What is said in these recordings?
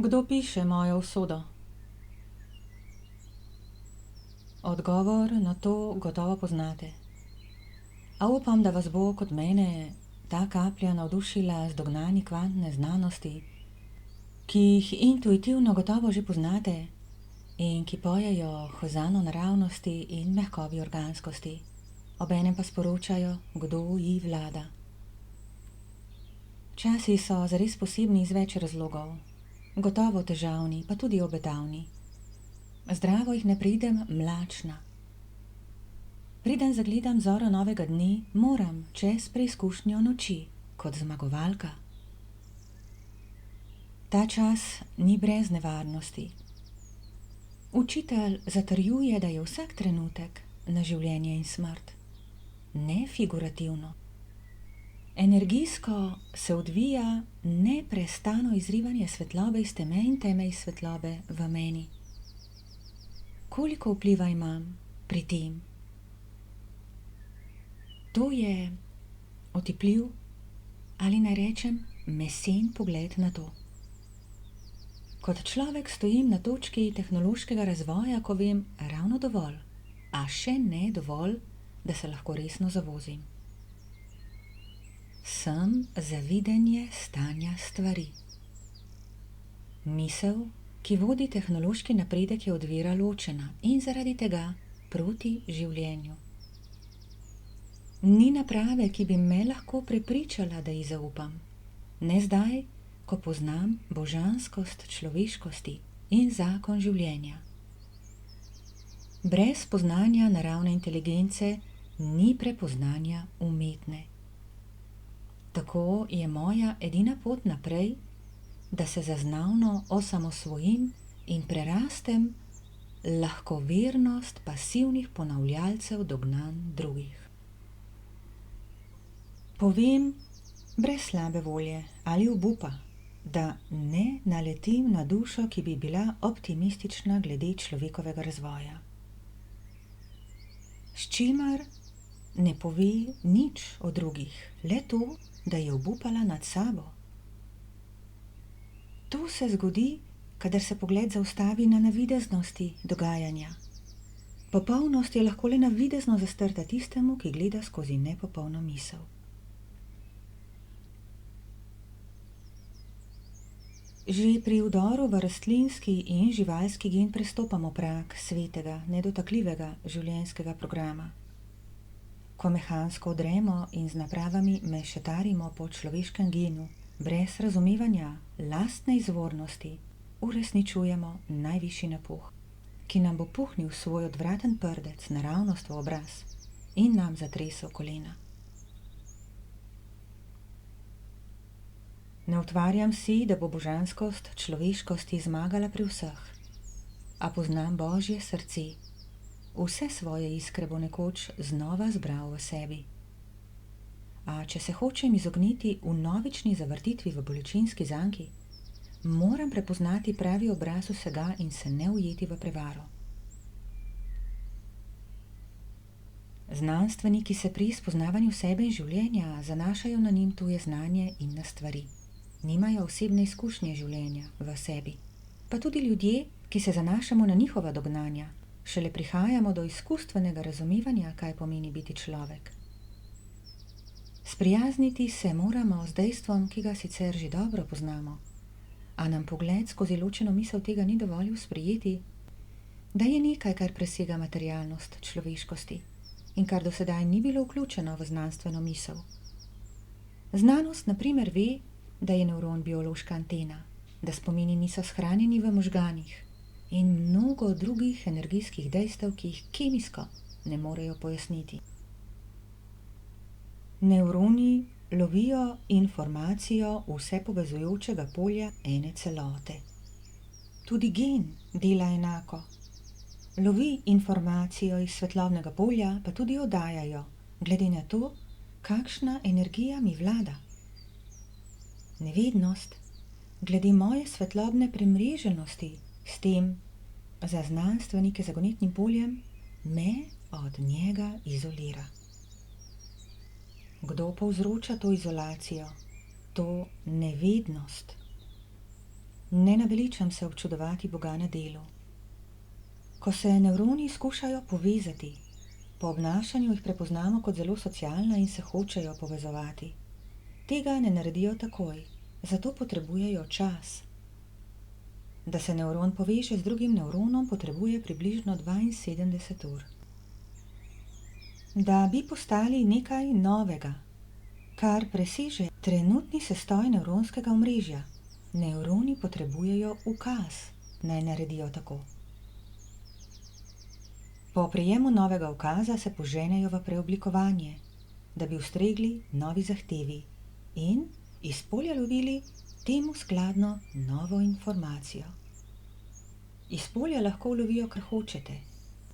Kdo piše mojo usodo? Odgovor na to gotovo poznate. A upam, da vas bo kot mene ta kaplja navdušila z dognanji kvantne znanosti, ki jih intuitivno gotovo že poznate in ki pojejo hozano naravnosti in mehkobi organskosti, obenem pa sporočajo, kdo ji vlada. Časi so zares posebni iz več razlogov, gotovo težavni, pa tudi obetavni. Zdravo jih ne pridem mlačna. Preden zagledam zoro novega dne, moram čez preizkušnjo noči, kot zmagovalka. Ta čas ni brez nevarnosti. Učitelj zatrjuje, da je vsak trenutek na življenje in smrt, ne figurativno. Energijsko se odvija neprestano izrivanje svetlobe iz teme in teme iz svetlobe v meni. Koliko vpliva imam pri tem? To je otipljiv, ali naj rečem, mesen pogled na to. Kot človek stojim na točki tehnološkega razvoja, ko vem ravno dovolj, a še ne dovolj, da se lahko resno zavozim. Sem za videnje stanja stvari. Misel, ki vodi tehnološki napredek, je od vira ločena in zaradi tega proti življenju. Ni naprave, ki bi me lahko prepričala, da ji zaupam. Ne zdaj, ko poznam božanskost človeškosti in zakon življenja. Brez poznanja naravne inteligence ni prepoznanja umetne. Tako je moja edina pot naprej, da se zaznavno osamosvojim in prerastem lahkovernost pasivnih ponavljalcev dognanj drugih. Povem brez slabe volje ali obupa, da ne naletim na dušo, ki bi bila optimistična glede človekovega razvoja. S čimer ne pove nič o drugih, le to, da je obupala nad sabo. To se zgodi, kadar se pogled zaustavi na navideznosti dogajanja. Popolnost je lahko le navidezno zastrta tistemu, ki gleda skozi nepopolno misel. Že pri vdoru v rastlinski in živalski gen prestopamo prag svetega, nedotakljivega življenjskega programa. Ko mehansko odremo in z napravami mešetarimo po človeškem genu, brez razumevanja lastne izvornosti, uresničujemo najvišji napuh, ki nam bo puhnil svoj odvraten prdec naravnost v obraz in nam zatresel kolena. Ne utvarjam si, da bo božanskost človeškosti zmagala pri vseh, a poznam Božje srce. Vse svoje iskre bo nekoč znova zbral v sebi. A če se hočem izogniti vnovični zavrtitvi v bolečinski zanki, moram prepoznati pravi obraz vsega in se ne ujeti v prevaro. Znanstveniki se pri spoznavanju sebe in življenja zanašajo na njim tuje znanje in na stvari. Nimajo osebne izkušnje življenja v sebi. Pa tudi ljudje, ki se zanašamo na njihova dognanja, šele prihajamo do izkustvenega razumevanja, kaj pomeni biti človek. Sprijazniti se moramo z dejstvom, ki ga sicer že dobro poznamo, a nam pogled skozi ločeno misel tega ni dovolil sprejeti, da je nekaj, kar presega materialnost človeškosti in kar do sedaj ni bilo vključeno v znanstveno misel. Znanost na primer ve, da je nevron biološka antena, da spomini niso shranjeni v možganih in mnogo drugih energijskih dejstev, ki jih kemijsko ne morejo pojasniti. Nevroni lovijo informacijo vse povezujočega polja ene celote. Tudi gen dela enako. Lovi informacijo iz svetlobnega polja, pa tudi oddajajo, glede na to, kakšna energija mi vlada. Nevednost glede moje svetlobne premreženosti s tem, za znanstvenike zagonetnim poljem, me od njega izolira. Kdo povzroča to izolacijo, to nevednost? Ne naveličam se občudovati Boga na delu. Ko se nevroni skušajo povezati, po obnašanju jih prepoznamo kot zelo socialna in se hočejo povezovati. Tega ne naredijo takoj, zato potrebujejo čas. Da se nevron poveže z drugim nevronom, potrebuje približno 72 ur. Da bi postali nekaj novega, kar preseže trenutni sestoj nevronskega omrežja, nevroni potrebujejo ukaz, naj naredijo tako. Po prejemu novega ukaza se poženejo v preoblikovanje, da bi ustregli novi zahtevi in iz polja lovili temu skladno novo informacijo. Iz polja lahko ulovijo, kar hočete,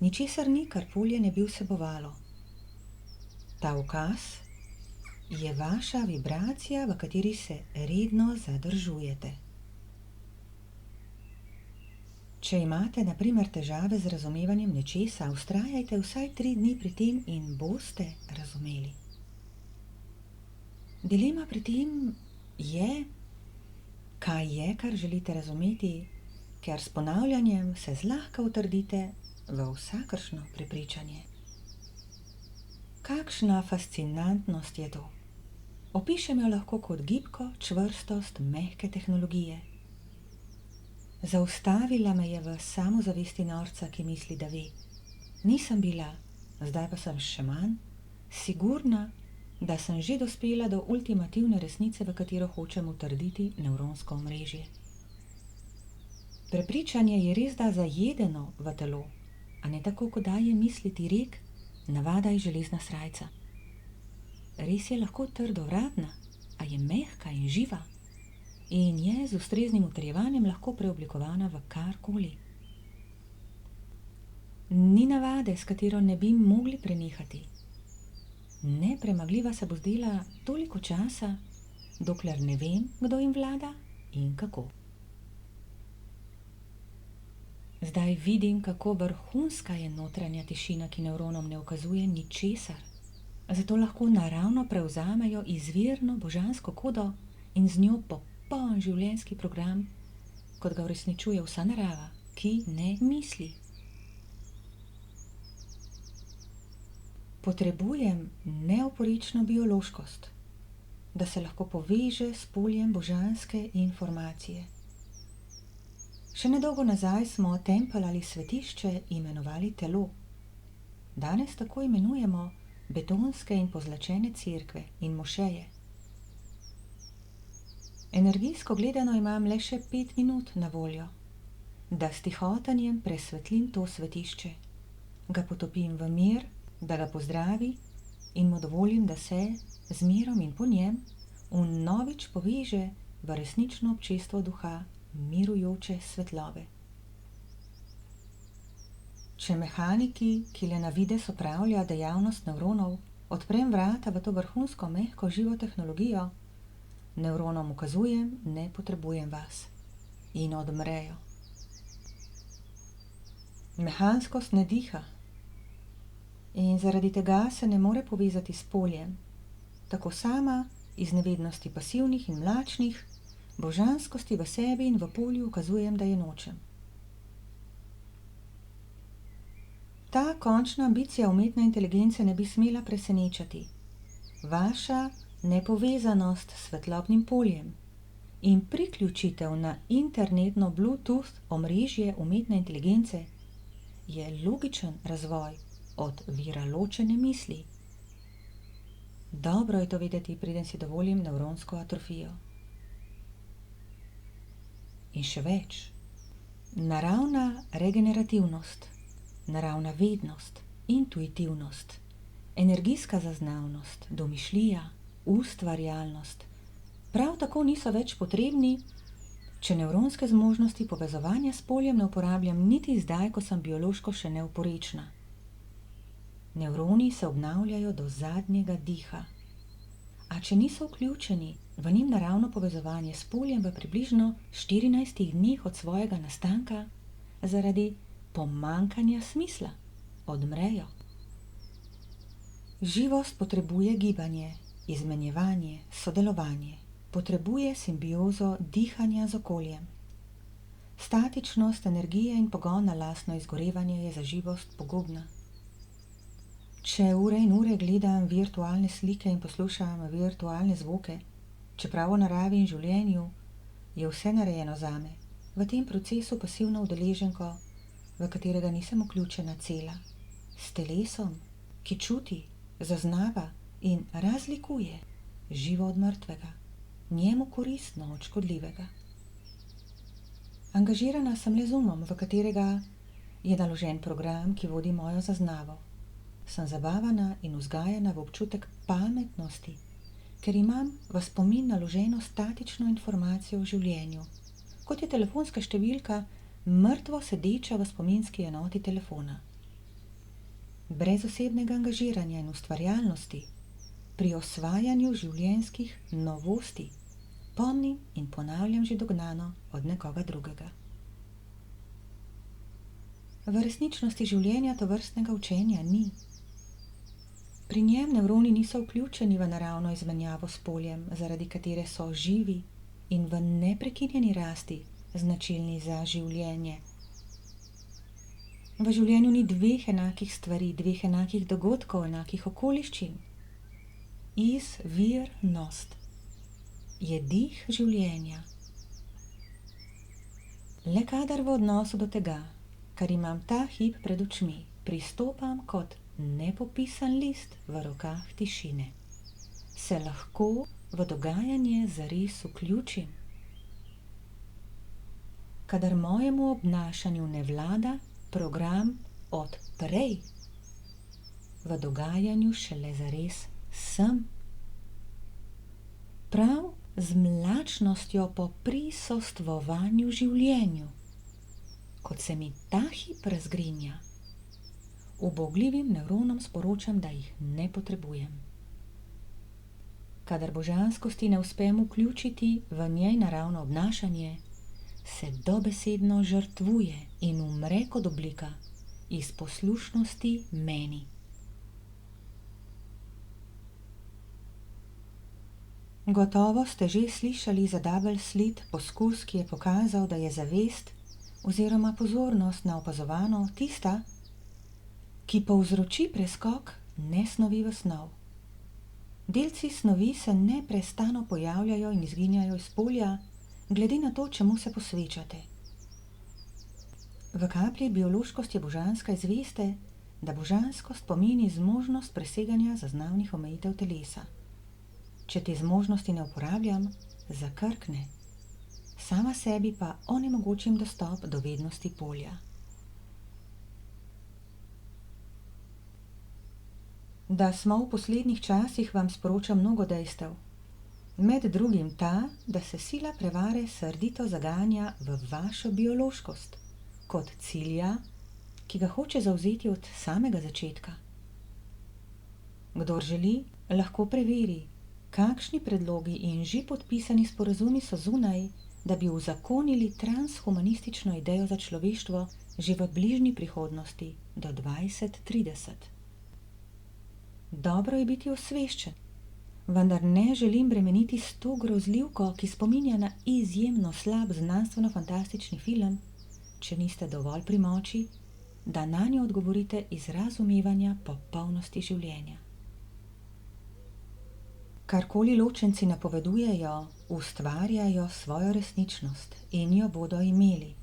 ničesar ni, kar polje ne bi vsebovalo. Ta ukaz je vaša vibracija, v kateri se redno zadržujete. Če imate, na primer, težave z razumevanjem nečesa, vztrajajte vsaj 3 dni pri tem in boste razumeli. Dilema pri tem je, kaj je, kar želite razumeti, ker s ponavljanjem se zlahka utrdite v vsakršno prepričanje. Kakšna fascinantnost je to! Opišem jo lahko kot gibko čvrstost mehke tehnologije. Zaustavila me je v samozavesti norca, ki misli, da ve. Nisem bila, zdaj pa sem še manj, sigurna, da sem že dospela do ultimativne resnice, v katero hočem utrditi nevronsko omrežje. Prepričanje je res da zajedeno v telo, a ne tako, kot daje misliti rek, navada je železna srajca. Res je lahko trdovratna, a je mehka in živa in je z ustreznim utrjevanjem lahko preoblikovana v karkoli. Ni navade, s katero ne bi mogli prenehati. Nepremagljiva se bo zdela toliko časa, dokler ne vem, kdo jim vlada in kako. Zdaj vidim, kako vrhunska je notranja tišina, ki nevronom ne ukazuje ničesar. Zato lahko naravno prevzamejo izvirno božansko kodo in z njo popoln življenjski program, kot ga uresničuje vsa narava, ki ne misli. Potrebujem neoporično biološkost, da se lahko poveže s poljem božanske informacije. Še nedolgo nazaj smo tempelj ali svetišče imenovali telo. Danes tako imenujemo betonske in pozlačene cerkve in mošeje. Energijsko gledano imam le še 5 minut na voljo, da s tihotanjem presvetlim to svetišče, ga potopim v mir, da ga pozdravi in mu dovolim, da se z mirom in po njem vnovič poveže v resnično občestvo duha mirujoče svetlobe. Če mehaniki, ki le na videz opravlja dejavnost nevronov, odprem vrata v to vrhunsko mehko živo tehnologijo, nevronom ukazujem, ne potrebujem vas. In odmrejo. Mehanskost ne diha. In zaradi tega se ne more povezati s poljem. Tako sama, iz nevednosti pasivnih in mlačnih, božanskosti v sebi in v polju ukazujem, da je nočem. Ta končna ambicija umetne inteligence ne bi smela presenečati. Vaša nepovezanost s svetlobnim poljem in priključitev na internetno Bluetooth omrežje umetne inteligence je logičen razvoj od vira ločene misli. Dobro je to vedeti, preden si dovolim nevronsko atrofijo. In še več. Naravna regenerativnost, naravna vednost, intuitivnost, energijska zaznavnost, domišljija, ustvarjalnost prav tako niso več potrebni, če nevronske zmožnosti povezovanja s poljem ne uporabljam niti zdaj, ko sem biološko še neoporečna. Nevroni se obnavljajo do zadnjega diha. A če niso vključeni v njim naravno povezovanje s poljem v približno 14 dneh od svojega nastanka, zaradi pomanjkanja smisla odmrejo. Živost potrebuje gibanje, izmenjevanje, sodelovanje, potrebuje simbiozo dihanja z okoljem. Statičnost energije in pogon na lastno izgorevanje je za živost pogubna. Če ure in ure gledam virtualne slike in poslušam virtualne zvoke, čeprav v naravi in življenju je vse narejeno zame, v tem procesu pasivno udeleženko, v katerega nisem vključena cela, s telesom, ki čuti, zaznava in razlikuje živo od mrtvega, njemu koristno od škodljivega. Angažirana sem le z umom, v katerega je naložen program, ki vodi mojo zaznavo. Sem zabavana in vzgajana v občutek pametnosti, ker imam v spomin naloženo statično informacijo o življenju, kot je telefonska številka mrtvo sedeča v spominski enoti telefona. Brez osebnega angažiranja in ustvarjalnosti pri osvajanju življenjskih novosti pomnim in ponavljam že dognano od nekoga drugega. V resničnosti življenja tovrstnega učenja ni. Pri njem nevroni niso vključeni v naravno izmenjavo s poljem, zaradi katere so živi in v neprekinjeni rasti značilni za življenje. V življenju ni dveh enakih stvari, dveh enakih dogodkov, enakih okoliščin. Izvirnost je dih življenja. Le kadar v odnosu do tega, kar imam ta hip pred očmi, pristopam kot nepopisan list v rokah tišine, se lahko v dogajanje zares vključim. Kadar mojemu obnašanju ne vlada program od prej, v dogajanju šele zares sem. Prav z mlačnostjo po prisostvovanju življenju, kot se mi ta hip razgrinja, ubogljivim nevronom sporočam, da jih ne potrebujem. Kadar božanskosti ne uspem vključiti v njej naravno obnašanje, se dobesedno žrtvuje in umre kot oblika iz poslušnosti meni. Gotovo ste že slišali za double slit poskus, ki je pokazal, da je zavest oziroma pozornost na opazovano tista, ki povzroči preskok nesnovi v snov. Delci snovi se neprestano pojavljajo in izginjajo iz polja, glede na to, čemu se posvečate. V kaplji biološkosti božanska izveste, da božanskost pomeni zmožnost preseganja zaznavnih omejitev telesa. Če te zmožnosti ne uporabljam, zakrkne. Sama sebi pa onemogočim dostop do vednosti polja. Da smo v poslednjih časih, vam sporočam mnogo dejstev. Med drugim ta, da se sila prevare srdito zaganja v vašo biološkost, kot cilja, ki ga hoče zavzeti od samega začetka. Kdor želi, lahko preveri, kakšni predlogi in že podpisani sporazumi so zunaj, da bi uzakonili transhumanistično idejo za človeštvo že v bližnji prihodnosti do 2030. Dobro je biti osveščen, vendar ne želim bremeniti s to grozljivko, ki spominja na izjemno slab znanstveno-fantastični film, če niste dovolj pri moči, da nanjo odgovorite iz razumevanja popolnosti življenja. Karkoli ločenci napovedujejo, ustvarjajo svojo resničnost in jo bodo imeli.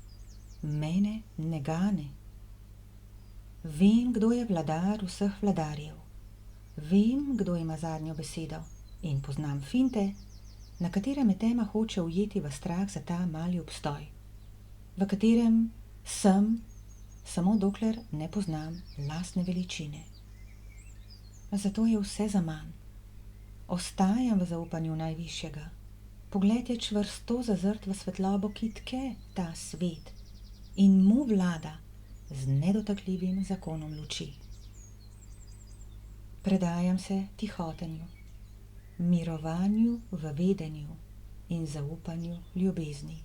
Mene ne gane. Vem, kdo je vladar vseh vladarjev. Vem, kdo ima zadnjo besedo in poznam finte, na katere me tema hoče ujeti v strah za ta mali obstoj, v katerem sem, samo dokler ne poznam lastne veličine. Zato je vse zaman. Ostajam v zaupanju najvišjega. Pogled je čvrsto zazrt v svetlobo, ki tke ta svet in mu vlada z nedotakljivim zakonom luči. Predajam se tihotenju, mirovanju v vedenju in zaupanju ljubezni.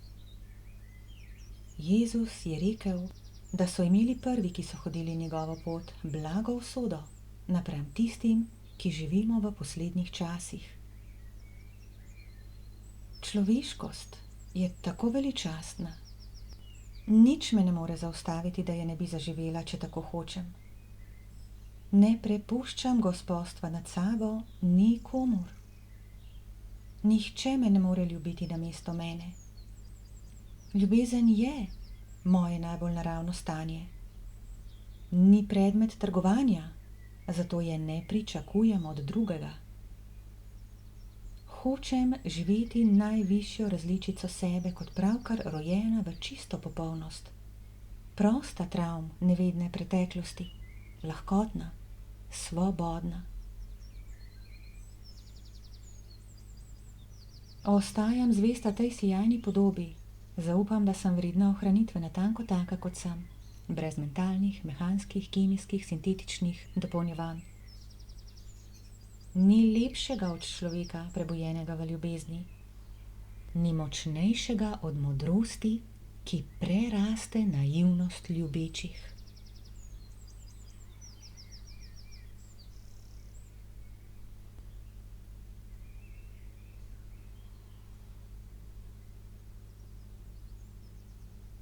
Jezus je rekel, da so imeli prvi, ki so hodili njegovo pot, blago usodo napram tistim, ki živimo v poslednjih časih. Človeškost je tako veličastna, Nič me ne more zaustaviti, da je ne bi zaživela, če tako hočem. Ne prepuščam gospostva nad sabo nikomur. Nihče me ne more ljubiti namesto mene. Ljubezen je moje najbolj naravno stanje. Ni predmet trgovanja, zato je ne pričakujem od drugega. Hočem živeti najvišjo različico sebe kot pravkar rojena v čisto popolnost. Prosta travm nevedne preteklosti, lahkotna, svobodna. Ostajam zvesta tej sijajni podobi, zaupam, da sem vredna ohranitve natanko taka, kot sem, brez mentalnih, mehanskih, kemijskih, sintetičnih dopolnjevanj. Ni lepšega od človeka, prebojenega v ljubezni, ni močnejšega od modrosti, ki preraste naivnost ljubečih.